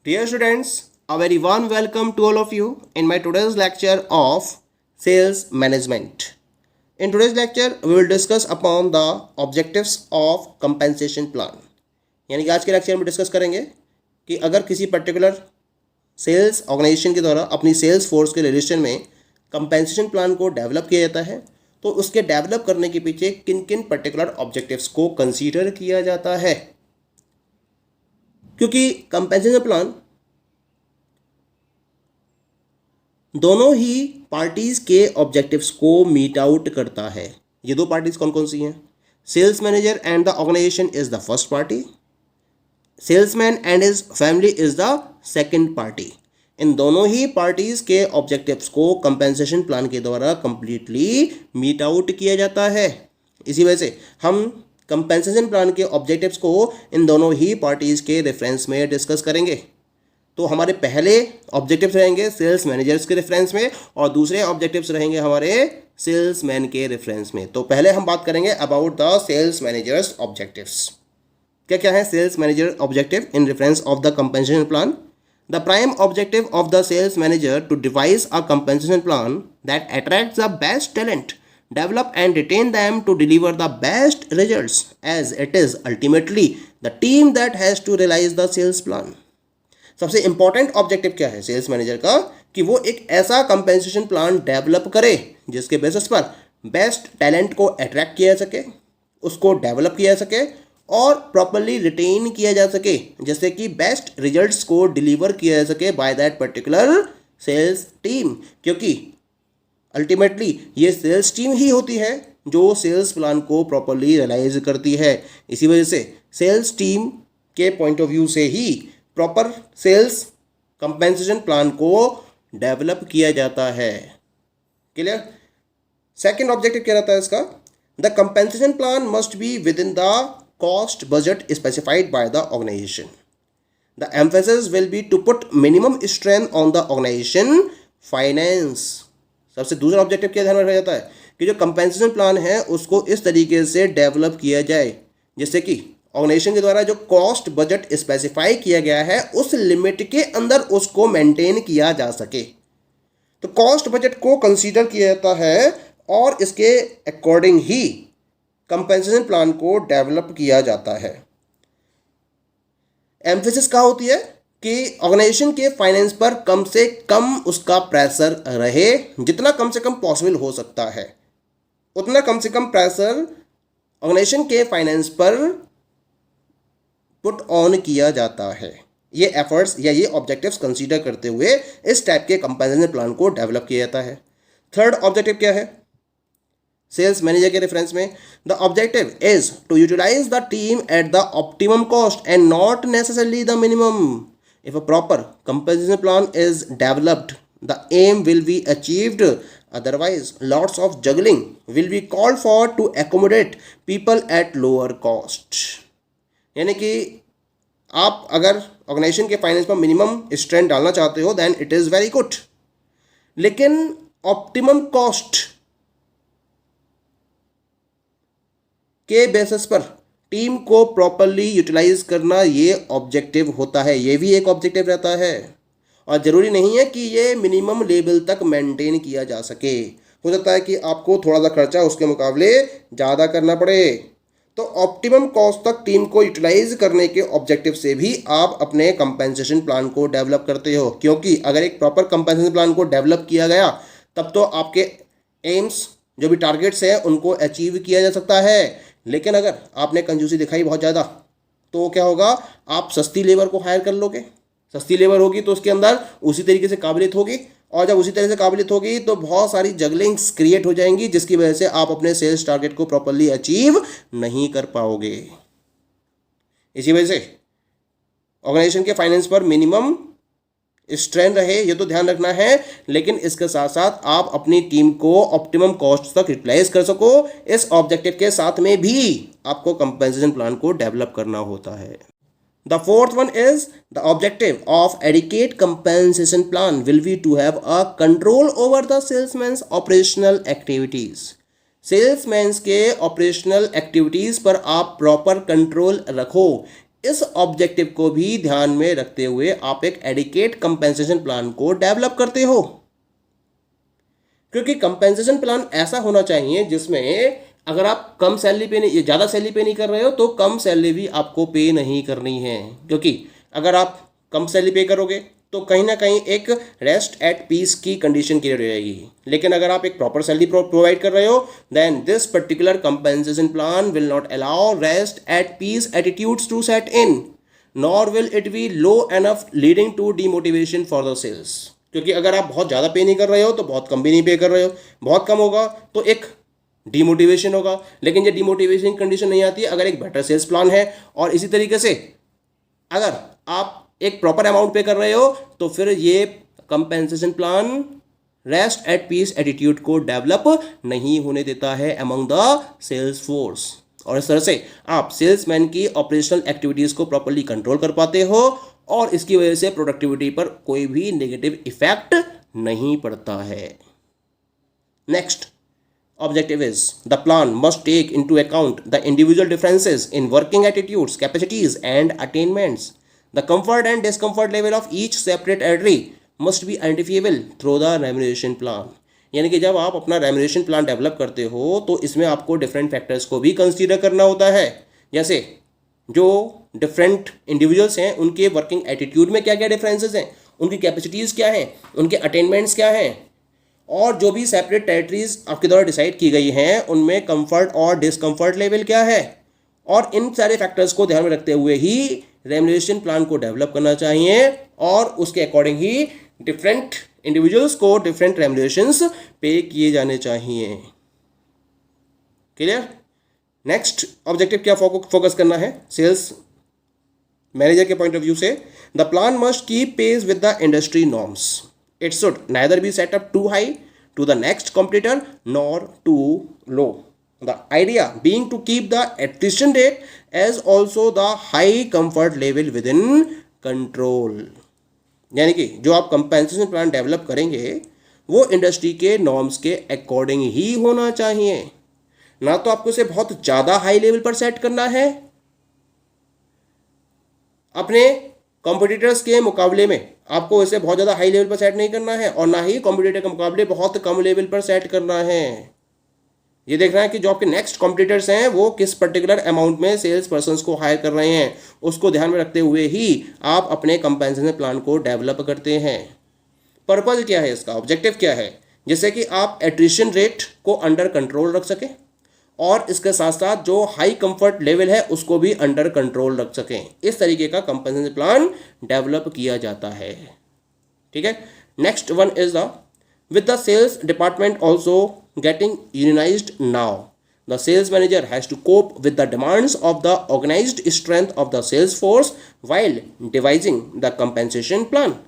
Dear students, a very warm welcome to all of you in my today's lecture of sales management. In today's lecture, we will discuss upon the objectives of compensation plan. यानी कि आज के lecture में discuss करेंगे कि अगर किसी particular sales organisation के द्वारा अपनी सेल्स फोर्स के रिलेशन में कंपेंसेशन प्लान को डेवलप किया जाता है तो उसके डेवलप करने के पीछे किन किन पर्टिकुलर ऑब्जेक्टिव्स को कंसीडर किया जाता है, क्योंकि कंपेंसेशन प्लान दोनों ही पार्टीज के ऑब्जेक्टिव्स को मीट आउट करता है। ये दो पार्टीज कौन कौन सी हैं? Sales manager and the organisation is the first party, salesman and his family is the second party. इन दोनों ही पार्टीज के ऑब्जेक्टिव्स को कंपेंसेशन प्लान के द्वारा कंप्लीटली मीट आउट किया जाता है। इसी वजह से हम कंपेंसेशन प्लान के ऑब्जेक्टिव्स को इन दोनों ही पार्टीज के रेफरेंस में डिस्कस करेंगे। तो हमारे पहले ऑब्जेक्टिव्स रहेंगे सेल्स मैनेजर्स के रेफरेंस में और दूसरे ऑब्जेक्टिव्स रहेंगे हमारे सेल्समैन के रेफरेंस में। तो पहले हम बात करेंगे about the sales managers objectives. क्या क्या है sales manager objective in reference of the compensation plan? The prime objective of the sales manager to devise a compensation plan that attracts the best talent, develop and retain them to deliver the best results, as it is ultimately the team that has to realize the sales plan. सबसे important objective क्या है sales manager का? कि वो एक ऐसा compensation plan develop करे जिसके बेसिस पर बेस्ट टैलेंट को अट्रैक्ट किया जा सके, उसको डेवलप किया जा सके और प्रॉपरली रिटेन किया जा सके, जैसे कि बेस्ट रिजल्ट्स को डिलीवर किया जा सके by that particular sales team. क्योंकि अल्टीमेटली ये सेल्स टीम ही होती है जो सेल्स प्लान को प्रॉपरली रियलाइज करती है। इसी वजह से सेल्स टीम के पॉइंट ऑफ व्यू से ही प्रॉपर सेल्स कंपेंसेशन प्लान को डेवलप किया जाता है। क्लियर? सेकंड ऑब्जेक्टिव क्या रहता है इसका? The compensation plan must be within the cost budget specified by the organisation. The emphasis will be to put minimum strength on the organisation finance. सबसे दूसरा ऑब्जेक्टिव क्या ध्यान में रखा जाता है कि जो कंपेंसेशन प्लान है उसको इस तरीके से डेवलप किया जाए जैसे कि ऑर्गेनाइजेशन के द्वारा जो कॉस्ट बजट स्पेसिफाई किया गया है उस लिमिट के अंदर उसको मेंटेन किया जा सके। तो कॉस्ट बजट को कंसीडर किया जाता है और इसके अकॉर्डिंग ही कंपेंसेशन प्लान को डेवलप किया जाता है। एम्फेसिस क्या होती है कि ऑर्गेनाइजेशन के फाइनेंस पर कम से कम उसका प्रेशर रहे, जितना कम से कम पॉसिबल हो सकता है उतना कम से कम प्रेशर ऑर्गेनाइजेशन के फाइनेंस पर पुट ऑन किया जाता है। ये एफर्ट्स या ये ऑब्जेक्टिव्स कंसीडर करते हुए इस टाइप के कंपेंसेशन प्लान को डेवलप किया जाता है। थर्ड ऑब्जेक्टिव क्या है सेल्स मैनेजर के रेफरेंस में? The objective is to utilise the team at the optimum cost and not necessarily the minimum. If a proper compensation plan is developed, the aim will be achieved. Otherwise, lots of juggling will be called for to accommodate people at lower cost. यानी कि आप अगर organisation के finance पर minimum strength डालना चाहते हो then it is very good, लेकिन ऑप्टिमम कॉस्ट के बेसिस पर टीम को प्रॉपरली यूटिलाइज करना ये ऑब्जेक्टिव होता है। ये भी एक ऑब्जेक्टिव रहता है और ज़रूरी नहीं है कि ये मिनिमम लेवल तक मेंटेन किया जा सके। हो सकता है कि आपको थोड़ा सा खर्चा उसके मुकाबले ज़्यादा करना पड़े। तो ऑप्टिमम कॉस्ट तक टीम को यूटिलाइज करने के ऑब्जेक्टिव से भी आप अपने कंपेंसेशन प्लान को डेवलप करते हो, क्योंकि अगर एक प्रॉपर कंपेंसेशन प्लान को डेवलप किया गया तब तो आपके एम्स जो भी टारगेट्स हैं उनको अचीव किया जा सकता है। लेकिन अगर आपने कंजूसी दिखाई बहुत ज़्यादा तो क्या होगा? आप सस्ती लेबर को हायर कर लोगे, सस्ती लेबर होगी तो उसके अंदर उसी तरीके से काबिलियत होगी और जब उसी तरह से काबिलियत होगी तो बहुत सारी जगलिंग्स क्रिएट हो जाएंगी जिसकी वजह से आप अपने सेल्स टारगेट को प्रॉपरली अचीव नहीं कर पाओगे। इसी वजह से ऑर्गेनाइजेशन के फाइनेंस पर मिनिमम स्ट्रेंथ रहे ये तो ध्यान रखना है, लेकिन इसके साथ साथ आप अपनी टीम को ऑप्टिमम कॉस्ट तक यूटिलाइज कर सको, इस ऑब्जेक्टिव के साथ में भी आपको कंपेंसेशन प्लान को डेवलप करना होता है। The fourth one is the objective of adequate compensation plan will be to have a control over the salesman's operational activities. Salesman's के ऑपरेशनल एक्टिविटीज पर आप प्रॉपर कंट्रोल रखो। इस ऑब्जेक्टिव को भी ध्यान में रखते हुए आप एक एडिकेट कंपेंसेशन प्लान को डेवलप करते हो, क्योंकि कंपेंसेशन प्लान ऐसा होना चाहिए जिसमें अगर आप कम सैलरी पे नहीं, ज़्यादा सैलरी पे नहीं कर रहे हो तो कम सैलरी भी आपको पे नहीं करनी है, क्योंकि अगर आप कम सैलरी पे करोगे तो कहीं ना कहीं एक रेस्ट एट पीस की कंडीशन क्रिएट हो जाएगी। लेकिन अगर आप एक प्रॉपर सैलरी प्रोवाइड कर रहे हो then this particular compensation plan will not allow rest at peace attitudes to set in, nor will it be low enough leading to demotivation for the sales. क्योंकि अगर आप बहुत ज़्यादा पे नहीं कर रहे हो तो बहुत कम भी नहीं पे कर रहे हो, बहुत कम होगा तो एक डीमोटिवेशन होगा। लेकिन ये डीमोटिवेशन कंडीशन नहीं आती अगर एक बेटर सेल्स प्लान है। और इसी तरीके से अगर आप एक प्रॉपर अमाउंट पे कर रहे हो तो फिर ये compensation plan rest at peace attitude को डेवलप नहीं होने देता है अमंग द सेल्स फोर्स। और इस तरह से आप सेल्समैन की ऑपरेशनल एक्टिविटीज़ को प्रॉपरली कंट्रोल कर पाते हो और इसकी वजह से प्रोडक्टिविटी पर कोई भी नेगेटिव इफेक्ट नहीं पड़ता है। Next objective is the plan must take into account the individual differences in working attitudes, capacities and attainments. The comfort and discomfort level of each separate entry must be identifiable through the remuneration plan. यानी कि जब आप अपना remuneration plan develop करते हो तो इसमें आपको डिफरेंट फैक्टर्स को भी कंसीडर करना होता है, जैसे जो डिफरेंट इंडिविजुअल्स हैं उनके वर्किंग एटीट्यूड में क्या क्या डिफरेंसेस हैं, उनकी कैपेसिटीज़ क्या हैं, उनके अटेनमेंट्स क्या हैं, और जो भी सेपरेट टेरिटरीज आपके द्वारा डिसाइड की गई हैं उनमें कंफर्ट और डिसकंफर्ट लेवल क्या है। और इन सारे फैक्टर्स को ध्यान में रखते हुए ही रेम्यूनरेशन प्लान को डेवलप करना चाहिए और उसके अकॉर्डिंग ही डिफरेंट इंडिविजुअल्स को डिफरेंट रेम्यूनरेशंस पे किए जाने चाहिए। क्लियर। नेक्स्ट ऑब्जेक्टिव क्या फोकस करना है सेल्स मैनेजर के पॉइंट ऑफ व्यू से, the plan must keep pace with the industry norms. It should neither be set up too high to the next competitor nor too low. The idea being to keep the attrition rate as also the high comfort level within control. यानी कि जो आप compensation plan develop करेंगे वो industry के norms के according ही होना चाहिए, ना तो आपको इसे बहुत ज़्यादा हाई लेवल पर सेट करना है अपने कॉम्पिटिटर्स के मुकाबले में, आपको इसे बहुत ज़्यादा हाई लेवल पर सेट नहीं करना है और ना ही कॉम्पिटिटर के मुकाबले बहुत कम लेवल पर सेट करना है। ये देखना है कि जो आपके नेक्स्ट कॉम्पिटिटर्स हैं वो किस पर्टिकुलर अमाउंट में सेल्स पर्सन्स को हायर कर रहे हैं, उसको ध्यान में रखते हुए ही आप अपने कंपेंसेशन प्लान को डेवलप करते हैं। पर्पज़ क्या है इसका, ऑब्जेक्टिव क्या है, जिससे कि आप एट्रिशन रेट को अंडर कंट्रोल रख सकें और इसके साथ साथ जो हाई कंफर्ट लेवल है उसको भी अंडर कंट्रोल रख सकें। इस तरीके का कंपेंसेशन प्लान डेवलप किया जाता है। ठीक है। Next one is the with the sales department also getting unionised now, the sales manager has to cope with the demands of the organised strength of the sales force while devising the compensation plan.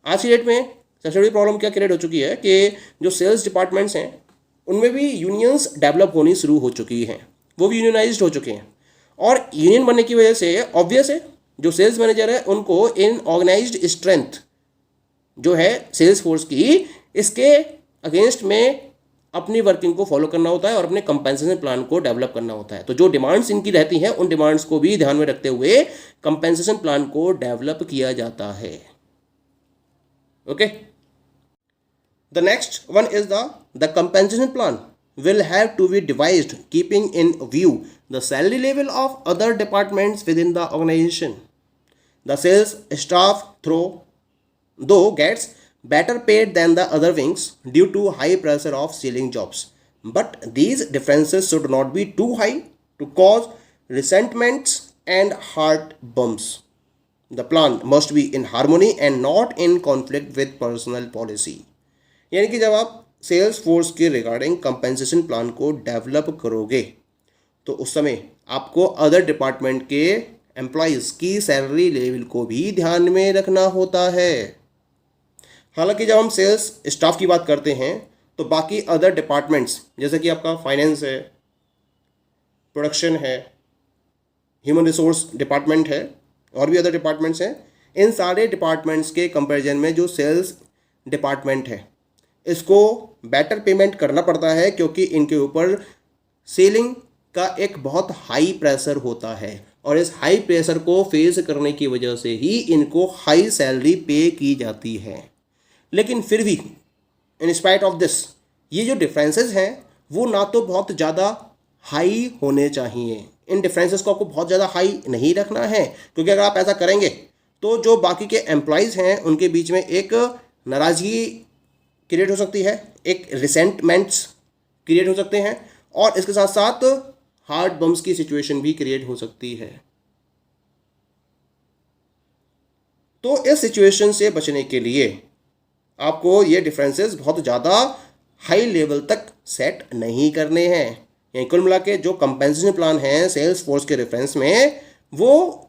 आज की date में सबसे बड़ी problem क्या create हो चुकी है कि जो सेल्स डिपार्टमेंट्स हैं उनमें भी यूनियंस डेवलप होनी शुरू हो चुकी हैं, वो भी यूनियनाइज्ड हो चुके हैं और यूनियन बनने की वजह से ऑब्वियस है जो सेल्स मैनेजर है उनको इन ऑर्गेनाइज्ड स्ट्रेंथ जो है सेल्स फोर्स की, इसके अगेंस्ट में अपनी वर्किंग को फॉलो करना होता है और अपने कंपेंसेशन प्लान को डेवलप करना होता है। तो जो डिमांड्स इनकी रहती हैं उन डिमांड्स को भी ध्यान में रखते हुए कंपेंसेशन प्लान को डेवलप किया जाता है। Okay. The next one is the compensation plan will have to be devised keeping in view the salary level of other departments within the organization. The sales staff though gets better paid than the other wings due to high pressure of selling jobs, but these differences should not be too high to cause resentments and heart bumps. The plan must be in harmony and not in conflict with personal policy. यानी कि जब आप sales force के regarding compensation plan को develop करोगे तो उस समय आपको अदर डिपार्टमेंट के एम्प्लॉयज़ की सैलरी लेवल को भी ध्यान में रखना होता है। हालांकि जब हम सेल्स स्टाफ की बात करते हैं तो बाकी अदर डिपार्टमेंट्स जैसे कि आपका फाइनेंस है, प्रोडक्शन है, ह्यूमन रिसोर्स डिपार्टमेंट है और भी अदर डिपार्टमेंट्स हैं, इन सारे डिपार्टमेंट्स के कंपैरिजन में जो सेल्स डिपार्टमेंट है इसको बेटर पेमेंट करना पड़ता है क्योंकि इनके ऊपर सेलिंग का एक बहुत हाई प्रेशर होता है। और इस हाई प्रेशर को फेस करने की वजह से ही इनको हाई सैलरी पे की जाती है। लेकिन फिर भी इन स्पाइट ऑफ दिस, ये जो डिफरेंसेस हैं वो ना तो बहुत ज़्यादा हाई होने चाहिए। इन डिफरेंसेस को आपको बहुत ज़्यादा हाई नहीं रखना है, क्योंकि अगर आप ऐसा करेंगे तो जो बाकी के एम्प्लॉयज़ हैं उनके बीच में एक नाराज़गी क्रिएट हो सकती है, एक रिसेंटमेंट्स क्रिएट हो सकते हैं, और इसके साथ साथ हार्ट बम्स की सिचुएशन भी क्रिएट हो सकती है। तो इस सिचुएशन से बचने के लिए आपको ये डिफरेंसेस बहुत ज़्यादा हाई लेवल तक सेट नहीं करने हैं। यानी कुल मिला के जो कंपेंसेशन प्लान है सेल्स फोर्स के रेफरेंस में, वो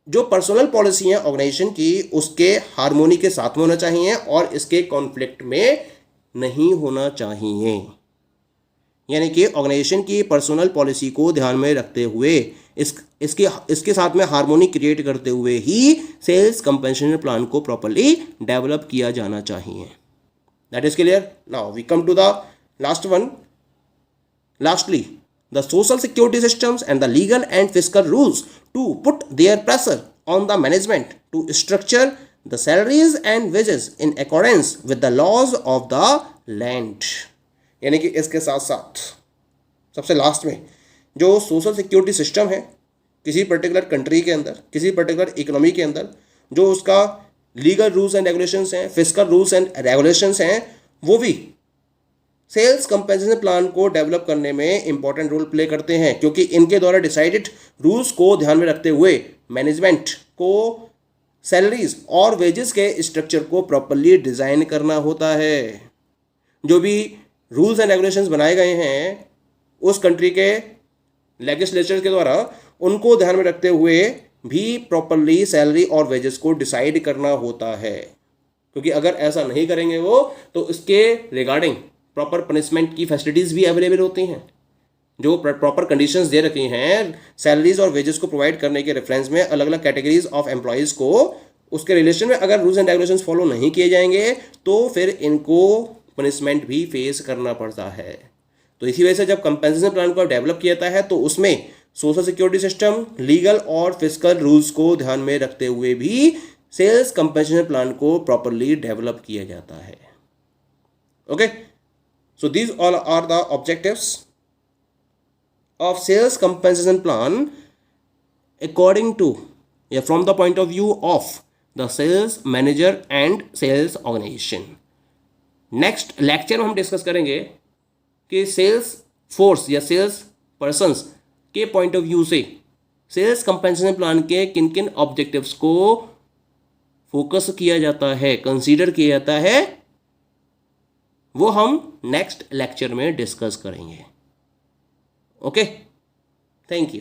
जो पर्सनल पॉलिसी है ऑर्गेनाइजेशन की उसके हार्मोनी के साथ में होना चाहिए और इसके कॉन्फ्लिक्ट में नहीं होना चाहिए। यानी कि ऑर्गेनाइजेशन की पर्सनल पॉलिसी को ध्यान में रखते हुए इसके साथ में हार्मोनी क्रिएट करते हुए ही सेल्स कंपेंसेशन प्लान को प्रॉपर्ली डेवलप किया जाना चाहिए। That is clear. Now we come to the last one. Lastly, the social security systems and the legal and fiscal rules to put their pressure on the management to structure the salaries and wages in accordance with the laws of the land। यानी कि इसके साथ साथ सबसे last में जो social security system है किसी पर्टिकुलर कंट्री के अंदर, किसी पर्टिकुलर इकोनॉमी के अंदर, जो उसका लीगल रूल्स एंड रेगुलेशंस हैं, फिस्कल रूल्स एंड रेगुलेशंस हैं, वो भी सेल्स कंपेंसेशन प्लान को डेवलप करने में इंपॉर्टेंट रोल प्ले करते हैं, क्योंकि इनके द्वारा डिसाइडेड रूल्स को ध्यान में रखते हुए मैनेजमेंट को सैलरीज और वेजेस के स्ट्रक्चर को प्रॉपर्ली डिज़ाइन करना होता है। जो भी रूल्स एंड रेगुलेशंस बनाए गए हैं उस कंट्री के लेजिस्लेचर के द्वारा, उनको ध्यान में रखते हुए भी प्रॉपर्ली सैलरी और वेजेस को डिसाइड करना होता है। क्योंकि अगर ऐसा नहीं करेंगे वो, तो इसके रिगार्डिंग प्रॉपर पनिशमेंट की फैसिलिटीज़ भी अवेलेबल होती हैं। जो प्रॉपर कंडीशंस दे रखी हैं सैलरीज और वेजेस को प्रोवाइड करने के रेफरेंस में अलग अलग कैटेगरीज ऑफ एम्प्लॉयज़ को, उसके रिलेशन में अगर रूल्स एंड रेगुलेशंस फॉलो नहीं किए जाएंगे तो फिर इनको पनिशमेंट भी फेस करना पड़ता है। तो इसी वजह से जब कंपेंसेशन प्लान को डेवलप किया जाता है तो उसमें सोशल सिक्योरिटी सिस्टम, लीगल और फिस्कल रूल्स को ध्यान में रखते हुए भी सेल्स कंपेंसेशन प्लान को प्रॉपरली डेवलप किया जाता है। Okay, so these all are the objectives of sales compensation plan according to, from the point of view of the sales manager and sales organization। Next lecture में हम discuss करेंगे कि sales force या sales persons के point of view से sales compensation plan के किन किन ऑब्जेक्टिव्स को फोकस किया जाता है, कंसीडर किया जाता है, वो हम नेक्स्ट लेक्चर में डिस्कस करेंगे। Okay, thank you.